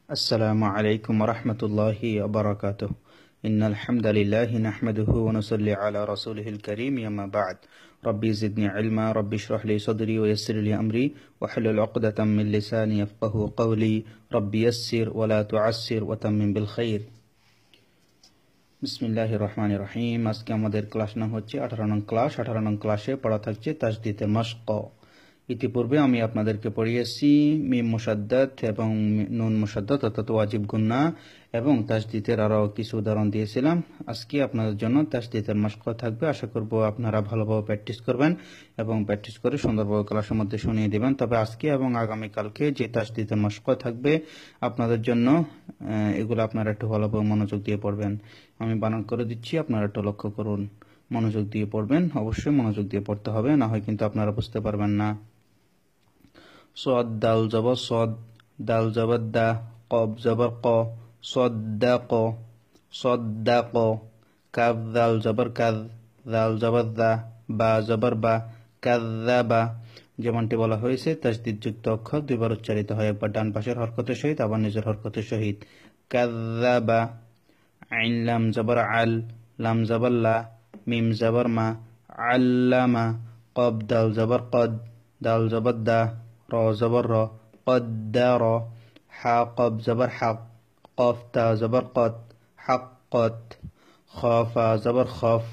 السلام عليكم ورحمة الله وبركاته. إن الحمد لله نحمده ونصلي على رسوله الكريم. أما بعد، ربي زدني علما، ربي اشرح لي صدري ويسر لي أمري واحلل عقدة من لساني يفقه قولي. ربي يسر ولا تعسر وتمم بالخير. বিসমিল্লাহির রহমানির রহিম। আজকে আমাদের ক্লাস নাম হচ্ছে 18 নং ক্লাস। 18 নং ক্লাসে পড়া থাকছে তাজদিদের মশক। ইতিপূর্বে আমি আপনাদেরকে পড়িয়েছি মিম মুশাদ্দাদ এবং নুন মুশাদ্দাদ অর্থাৎ ওয়াজিব গুন্না এবং তাজদিদের আরও কিছু উদাহরণ দিয়েছিলাম। আজকে আপনাদের জন্য তাজদিদের মশক থাকবে। আশা করব আপনারা ভালোভাবে প্র্যাকটিস করবেন এবং প্র্যাকটিস করে সুন্দরভাবে ক্লাসের মধ্যে শুনিয়ে দেবেন। তবে আজকে এবং আগামীকালকে যে তাজদিদের মশক থাকবে আপনাদের জন্য, এগুলো আপনারা একটু ভালোভাবে মনোযোগ দিয়ে পড়বেন। আমি বানান করে দিচ্ছি, আপনারা একটু লক্ষ্য করুন, মনোযোগ দিয়ে পড়বেন। অবশ্যই মনোযোগ দিয়ে পড়তে হবে, না হয় কিন্তু আপনারা বুঝতে পারবেন না। صاد دال زبر صاد دال زبر دا قاب زبر قا صدق صدق كاف دال زبر كذ دال زبر ذا با زبر با كذب। যেমনটি বলা হয়েছে তাজদিদ যুক্ত অক্ষর দুইবার উচ্চারিত হয়, একবার ডান পাশের হরকতের সহিত আবার নিজের হরকতের সহিত। কাযযাবা আইন লাম জবর আল লাম জবর লা মিম জবর মা আল্লামা কব দাল জবর কদ দাল জবর দা র জবর র قدر হা কব জবর হক قف تا জবর কত حقت خافا জবর খফ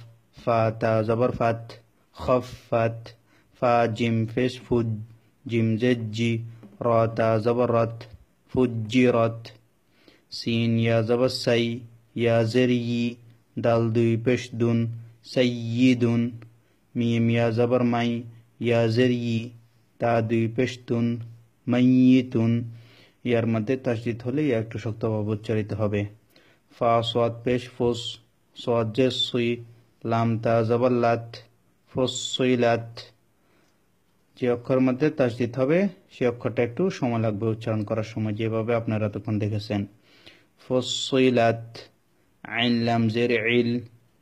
ফা তা জবর ফাত خفت ফা জিম ফেস ফুজ জিম জেজি র তা জবর রত ফুজিরত সিন ইয়া জবর সাই ইয়া জেরি দাল দুই পেশ দুন সাইয়িদুন মিম ইয়া জবর মাই ইয়া জেরি তা দুই পেশতুন মাইয়িতুন। ইয়ার মধ্যে তাসদিদ হলে ইয়া একটু শক্তভাবে উচ্চারিত হবে। ফা সাদ পেশ ফুস সাদ জের সুই লাম তা জবর লাত ফুসসিলাত। যে অক্ষরের মধ্যে তাসদিদ হবে সেই অক্ষরটা একটু সময় লাগবে উচ্চারণ করার সময়, যেভাবে আপনারা তখন দেখেছেন। ফুসসিলাত আইন লাম জের ইল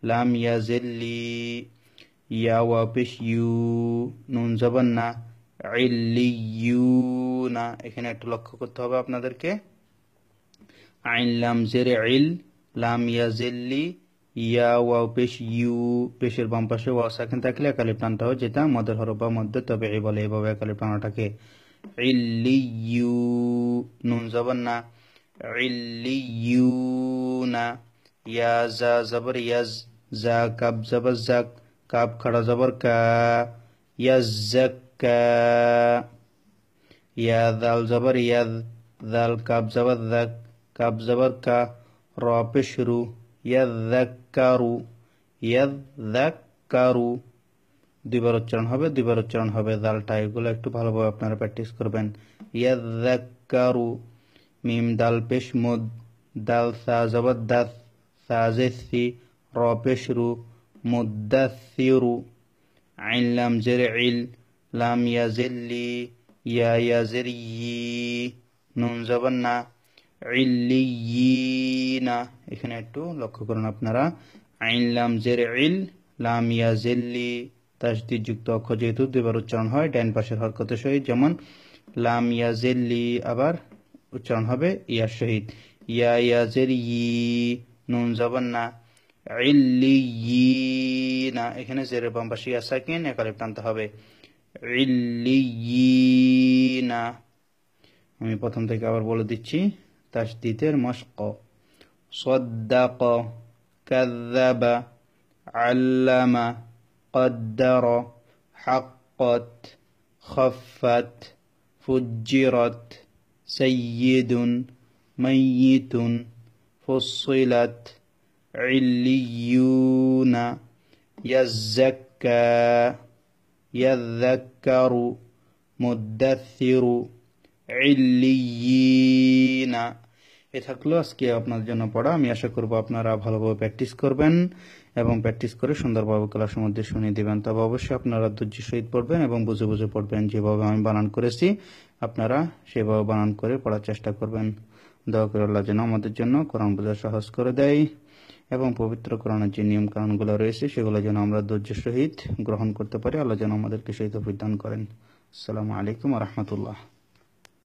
লাম ইয়া জিল্লি ইয়া ওয়া পেশ ইউ নুন জবর না ইল্লিয়ুনা। এখানে একটু লক্ষ্য করতে হবে আপনাদেরকে। আইন লাম জের ইল লাম ইয়া জিল্লি ইয়া ওয়াও পেশ ইউ, পেশের বাম পাশে ওয়াও সাকিন থাকলে একালিফ টানতে হয়, যেটা মদের হরফ বা মধ্যে তবে বলে, এভাবে একালিফ টানাটাকে। ইল্লিয়ু নুন জবর না ইল্লিয়ুনা। ইয়া জা জবর ইয়াজ জা কাব জবর জাক কাব খড়া জবর কা ইয়াজ্জাক্কা। ইয়া দাল জবর ইয়াদ দাল কাব জবর দাক কাব জবর কা র পেশ রু ইয়াযাক্কারু ইয়াযাক্কারু। দুইবার উচ্চারণ হবে, দুইবার উচ্চারণ হবে দালটা। এগুলো একটু ভালোভাবে আপনারা প্র্যাকটিস করবেন। ইয়াযাক্কারু মিম দাল পেশ মুদ দাল সা জবর দাত সা জেসি র পেশ রু মুদাসসিরু। আইন লাম জের ইল লাম ইয়া জিল্লি ইয়া ইয়া জেরি নুন জবর না ইল্লিয়িনা। এখানে একটু লক্ষ্য করুন আপনারা। আইন লাম জের ইল লাম ইয়া জিল্লি তাসদিদ যুক্ত অক্ষর যেহেতু দুইবার উচ্চারণ হয় ডান পাশের হরকতের সহিত, যেমন লাম ইয়া জিল্লি আবার উচ্চারণ হবে ইয়ার সহিত। ইয়া ইয়া জেরি নুন জবর না ইল্লিয়িনা। এখানে জেরের বাম পাশে ইয়া সাকিন একালিফ টানতে হবে। ইল্লিয়িনা। আমি প্রথম থেকে আবার বলে দিচ্ছি তাসদিদের মশক। صدق كذب علم قدر حقت خفت فجرت سيد ميت فصلت عليون يزكى يذكر مدثر عليين। এ থাকলো আজকে আপনাদের জন্য পড়া। আমি আশা করব আপনারা ভালোভাবে প্র্যাকটিস করবেন এবং প্র্যাকটিস করে সুন্দরভাবে ক্লাসের মধ্যে শুনিয়ে দেবেন। তবে অবশ্যই আপনারা ধৈর্যের সহিত পড়বেন এবং বুঝে বুঝে পড়বেন। যেভাবে আমি বানান করেছি আপনারা সেভাবে বানান করে পড়ার চেষ্টা করবেন। দয়া করে আল্লাহ যেন আমাদের জন্য কোরআন বোঝা সহজ করে দেয় এবং পবিত্র কোরআনের যে নিয়ম কানুনগুলো রয়েছে সেগুলো যেন আমরা ধৈর্যের সহিত গ্রহণ করতে পারি। আল্লাহ যেন আমাদেরকে সেই তৌফিক দান করেন। আসসালামু আলাইকুম ওয়া রাহমাতুল্লাহ।